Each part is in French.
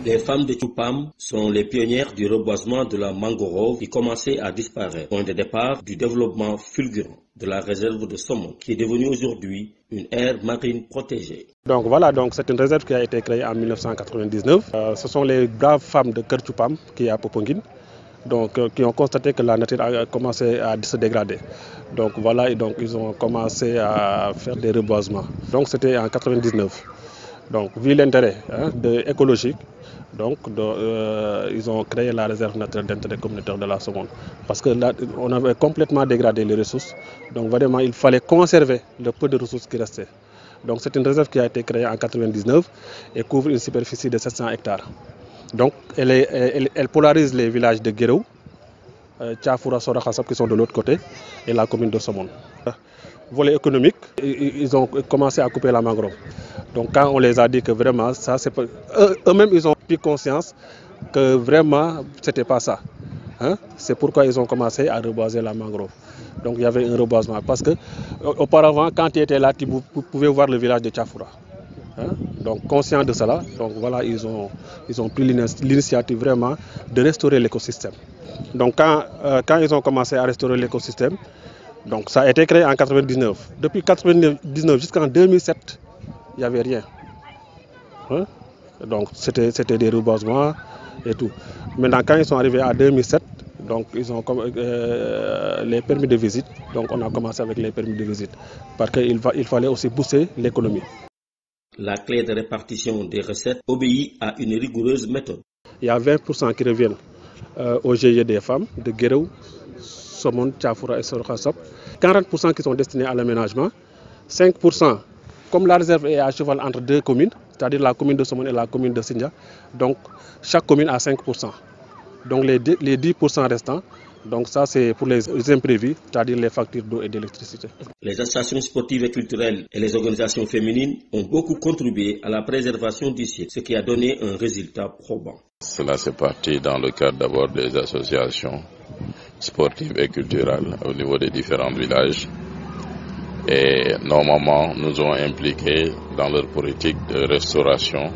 Les femmes de Tchoupam sont les pionnières du reboisement de la mangrove qui commençait à disparaître, point de départ du développement fulgurant de la réserve de Somone, qui est devenue aujourd'hui une aire marine protégée. Donc voilà, c'est une réserve qui a été créée en 1999. Ce sont les braves femmes de Kër Tchoupam qui est à Popenguine, qui ont constaté que la nature a commencé à se dégrader. Donc voilà, ils ont commencé à faire des reboisements. Donc c'était en 1999. Donc vu l'intérêt écologique, ils ont créé la réserve naturelle d'intérêt communautaire de la Somone. Parce que là, on avait complètement dégradé les ressources. Donc vraiment, il fallait conserver le peu de ressources qui restaient. Donc c'est une réserve qui a été créée en 1999 et couvre une superficie de 700 hectares. Donc elle polarise les villages de Guéréo, Tchafoura, Sorakhassab qui sont de l'autre côté et la commune de Somone. Volet économique, ils ont commencé à couper la mangrove. Donc quand on les a dit que vraiment ça c'est pas... Eux-mêmes ils ont pris conscience que vraiment c'était pas ça. C'est pourquoi ils ont commencé à reboiser la mangrove. Donc il y avait un reboisement parce que auparavant quand tu étais là tu pouvais voir le village de Tchafoura. Donc conscient de cela, donc voilà ils ont pris l'initiative vraiment de restaurer l'écosystème. Donc quand ils ont commencé à restaurer l'écosystème, donc ça a été créé en 1999. Depuis 1999 jusqu'en 2007, il n'y avait rien. Donc c'était des reboisements et tout. Maintenant quand ils sont arrivés en 2007, donc ils ont les permis de visite. Donc on a commencé avec les permis de visite parce qu'il fallait aussi booster l'économie. La clé de répartition des recettes obéit à une rigoureuse méthode. Il y a 20% qui reviennent au GIE des femmes de Guéréo, Somone, Tchafoura et Sorakhassab. 40% qui sont destinés à l'aménagement. 5%, comme la réserve est à cheval entre deux communes, c'est-à-dire la commune de Somone et la commune de Sindia, donc chaque commune a 5%. Donc les 10% restants, donc ça c'est pour les imprévus, c'est-à-dire les factures d'eau et d'électricité. Les associations sportives et culturelles et les organisations féminines ont beaucoup contribué à la préservation du site, ce qui a donné un résultat probant. Cela s'est parti dans le cadre d'abord des associations sportives et culturelles au niveau des différents villages. Et nos mamans nous ont impliqués dans leur politique de restauration.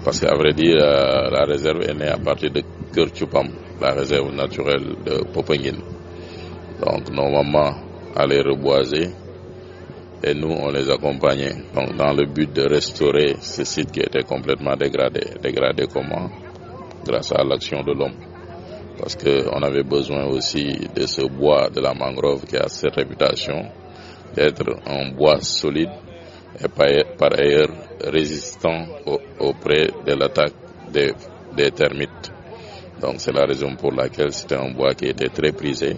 Parce qu'à vrai dire, la réserve est née à partir de Kër Tchoupam, la réserve naturelle de Popenguine. Donc nos mamans allaient reboiser et nous on les accompagnait. Donc dans le but de restaurer ce site qui était complètement dégradé. Dégradé comment? Grâce à l'action de l'homme. Parce qu'on avait besoin aussi de ce bois de la mangrove qui a cette réputation d'être un bois solide et par ailleurs résistant auprès de l'attaque des termites. Donc c'est la raison pour laquelle c'était un bois qui était très prisé.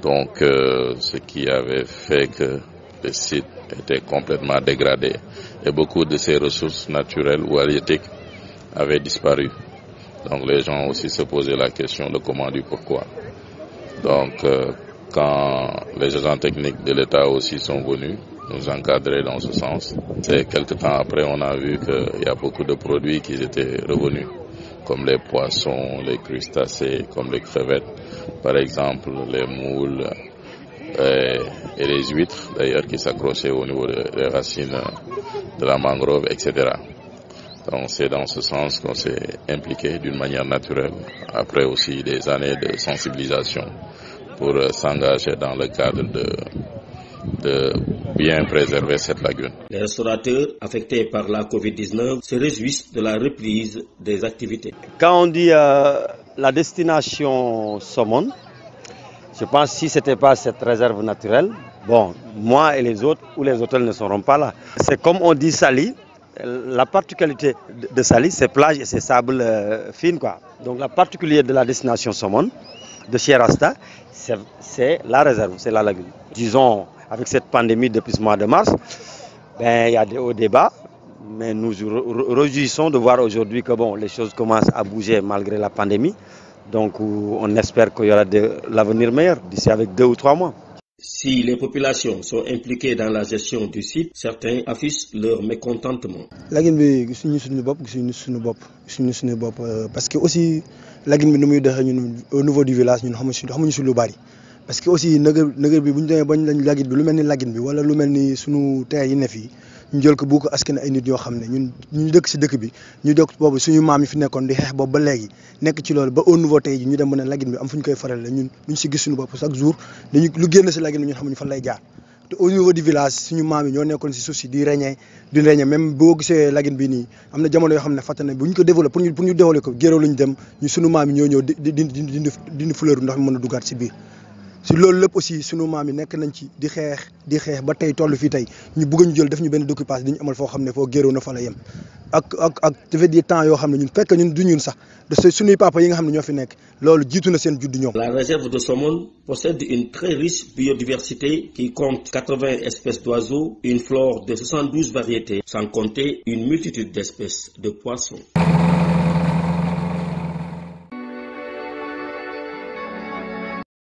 Donc ce qui avait fait que le site était complètement dégradé et beaucoup de ses ressources naturelles ou halieutiques avaient disparu. Donc les gens aussi se posaient la question de comment, du pourquoi. Donc quand les agents techniques de l'État aussi sont venus nous encadrer dans ce sens, c'est quelques temps après on a vu qu'il y a beaucoup de produits qui étaient revenus, comme les poissons, les crustacés, comme les crevettes, par exemple les moules et les huîtres d'ailleurs qui s'accrochaient au niveau des racines de la mangrove, etc. Donc c'est dans ce sens qu'on s'est impliqué d'une manière naturelle, après aussi des années de sensibilisation pour s'engager dans le cadre de bien préserver cette lagune. Les restaurateurs affectés par la Covid-19 se réjouissent de la reprise des activités. Quand on dit la destination Somone, je pense que si ce n'était pas cette réserve naturelle, bon, moi et les autres ou les hôtels ne seront pas là. C'est comme on dit Saly, la particularité de Saly, c'est plage et c'est sable fine, quoi. Donc la particularité de la destination Somone, de chez Rasta, c'est la réserve, c'est la lagune. Disons, avec cette pandémie depuis ce mois de mars, il y a des hauts débats, mais nous réjouissons de voir aujourd'hui que bon, les choses commencent à bouger malgré la pandémie. Donc on espère qu'il y aura de l'avenir meilleur d'ici avec 2 ou 3 mois. Si les populations sont impliquées dans la gestion du site, certains affichent leur mécontentement. Lagune bi gisuñu suñu bopp parce que aussi lagune bi nu muy doxee ñun au niveau du village ñun xamuñu si lu bari parce que aussi nëgër bi bu ñu demee bañ lañ lagune bi lu mel ni lagune bi wala lu mel ni suñu terre yi ne fii ñu jël ko bu ko askan ay nit ñoo xam ne ñun ñu dëkk si dëkk bi ñu dëkk boobu suñu maam yi fi nekkoon di xeex boobu ba léegi nekk ci loolu ba au nouveau tey ji ñu dem ba ne Lagine bi am fu ñu koy faral la ñun ñu si gis suñu bopp chaque jour dañu lu génn si Lagine bi ñun xamuñu fan lay jaar te au niveau du village suñu maam yi ñoo nekkoon si suuf si di reñee même boo gisee Lagine bi nii am na jamono yoo xam ne fàtte na bu ñu ko développé pour ñu développé ko géréw lañu dem ñu suñu maam yi ñoo ñëw dindi fleur ndox mi mën a duggaat si biir si loolu lépp aussi sunu maam yi nekk nañ ci di xeex ba tey toll fii tey ñu bëgg ñu jël def ñu benn découpage di ñu amal foo xam ne foo géréw na fa la yem ak dafa di temps yoo xam ne ñun fekk ñun du ñun sax de suñuy papa yi nga xam ne ñoo fi nekk loolu jiitu na seen juddu ñoom. La réserve de Somone possède une très riche biodiversité qui compte 80 espèces d'oiseaux, une flore de 72 variétés, sans compter une multitude d'espèces de poissons.